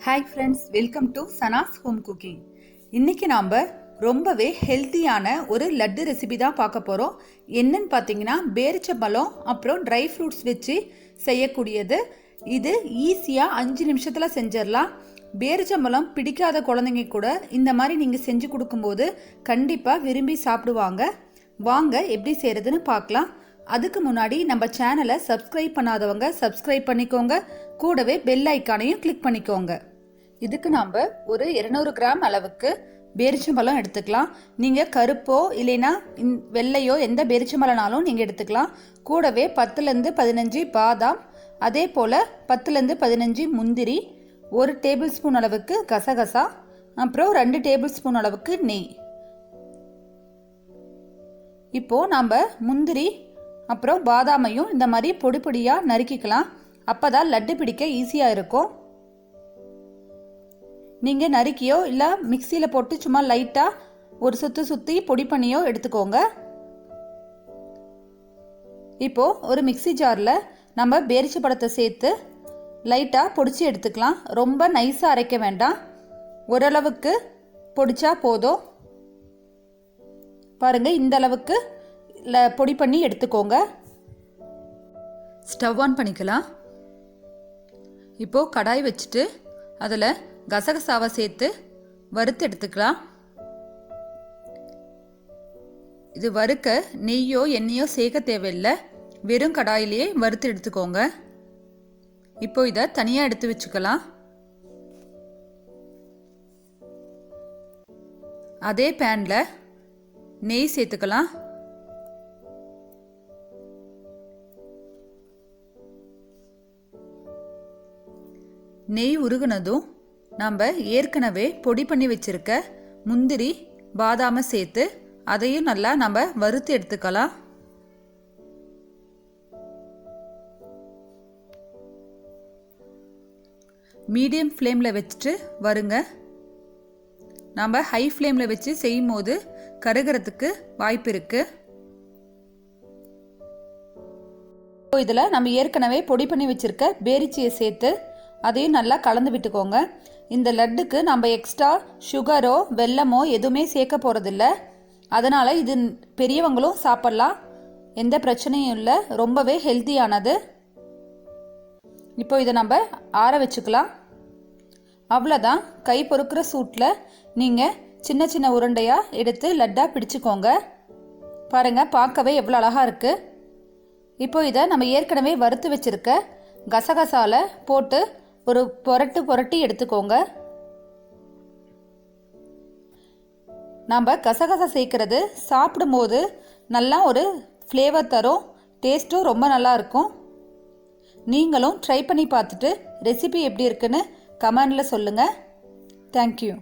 Hi friends, welcome to Sana's home cooking. இன்றைக்கி நாம் ரொம்பவே ஹெல்த்தியான ஒரு லட்டு ரெசிபி தான் பார்க்க போகிறோம். என்னன்னு பார்த்தீங்கன்னா, பேரிச்சம்பழம் அப்புறம் ட்ரை ஃப்ரூட்ஸ் வச்சு செய்யக்கூடியது. இது ஈஸியாக 5 நிமிஷத்தில் செஞ்சிடலாம். பேரிச்சம்பழம் பிடிக்காத குழந்தைங்க கூட இந்த மாதிரி நீங்கள் செஞ்சு கொடுக்கும்போது கண்டிப்பாக விரும்பி சாப்பிடுவாங்க. வாங்க எப்படி செய்கிறதுன்னு பார்க்கலாம். அதுக்கு முன்னாடி நம்ம சேனலை சப்ஸ்கிரைப் பண்ணாதவங்க சப்ஸ்கிரைப் பண்ணிக்கோங்க. கூடவே பெல் ஐக்கானையும் கிளிக் பண்ணிக்கோங்க. இதுக்கு நாம் ஒரு 200 கிராம் அளவுக்கு பேரிச்சம்பழம் எடுத்துக்கலாம். நீங்கள் கருப்போ இல்லைன்னா வெள்ளையோ எந்த பேரிச்சம்பழம்னாலும் நீங்கள் எடுத்துக்கலாம். கூடவே 10லேருந்து 15 பாதாம், அதே போல் 10லேருந்து 15 முந்திரி, 1 டேபிள் ஸ்பூன் அளவுக்கு கசகசா, அப்புறம் 2 டேபிள் ஸ்பூன் அளவுக்கு நெய். இப்போது நாம் முந்திரி அப்புறம் பாதாமையும் இந்த மாதிரி பொடி பொடியாக நறுக்கிக்கலாம். அப்போ தான் லட்டு பிடிக்க ஈஸியாக இருக்கும். நீங்கள் நறுக்கியோ இல்லை மிக்சியில் போட்டு சும்மா லைட்டாக ஒரு சுற்றி பொடி பண்ணியோ எடுத்துக்கோங்க. இப்போது ஒரு மிக்சி ஜாரில் நம்ம பேரிச்சம்பழத்தை சேர்த்து லைட்டாக பொடிச்சு எடுத்துக்கலாம். ரொம்ப நைஸாக அரைக்க வேண்டாம், ஓரளவுக்கு பொடிச்சா போதும். பாருங்கள், இந்த அளவுக்கு பொடி பண்ணி எடுத்துக்கோங்க. ஸ்டவ் ஆன் பண்ணிக்கலாம். இப்போது கடாய் வச்சுட்டு அதில் கசகசாவை சேர்த்து வறுத்து எடுத்துக்கலாம். இது வறுக்க நெய்யோ எண்ணெயோ சேர்க்க தேவையில்லை, வெறும் கடாயிலேயே வறுத்து எடுத்துக்கோங்க. இப்போ இதை தனியாக எடுத்து வச்சுக்கலாம். அதே பேனில் நெய் சேர்த்துக்கலாம். நெய் உருகுனதும் நம்ம ஏற்கனவே பொடி பண்ணி வச்சிருக்க முந்திரி பாதாமை சேர்த்து அதையும் நல்லா நம்ம வறுத்து எடுத்துக்கலாம். மீடியம் ஃப்ளேமில் வச்சுட்டு வருங்க. நம்ம ஹை ஃப்ளேமில் வச்சு செய்யும் போது கருகிறதுக்கு வாய்ப்பு இருக்கு. இதில் நம்ம ஏற்கனவே பொடி பண்ணி வச்சிருக்க பேரிச்சியை சேர்த்து அதையும் நல்லா கலந்து விட்டுக்கோங்க. இந்த லட்டுக்கு நம்ம எக்ஸ்ட்ரா சுகரோ வெல்லமோ எதுவுமே சேர்க்க போகிறதில்ல. அதனால் இது பெரியவங்களும் சாப்பிட்லாம், எந்த பிரச்சனையும் இல்லை. ரொம்பவே ஹெல்த்தியானது. இப்போ இதை நம்ம ஆற வச்சுக்கலாம். அவ்வளோதான். கை பொறுக்கிற சூட்டில் நீங்கள் சின்ன சின்ன உருண்டையாக எடுத்து லட்டாக பிடிச்சிக்கோங்க. பாருங்கள், பார்க்கவே எவ்வளோ அழகாக இருக்குது. இப்போ இதை நம்ம ஏற்கனவே வறுத்து வச்சுருக்க கசகசால போட்டு ஒரு புரட்டி எடுத்துக்கோங்க. நம்ம கசகசா சேர்க்கறது சாப்பிடும்போது நல்லா ஒரு ஃப்ளேவர் தரும், டேஸ்ட்டும் ரொம்ப நல்லா இருக்கும். நீங்களும் ட்ரை பண்ணி பார்த்துட்டு ரெசிபி எப்படி இருக்குன்னு கமெண்டில் சொல்லுங்கள். தேங்க்யூ.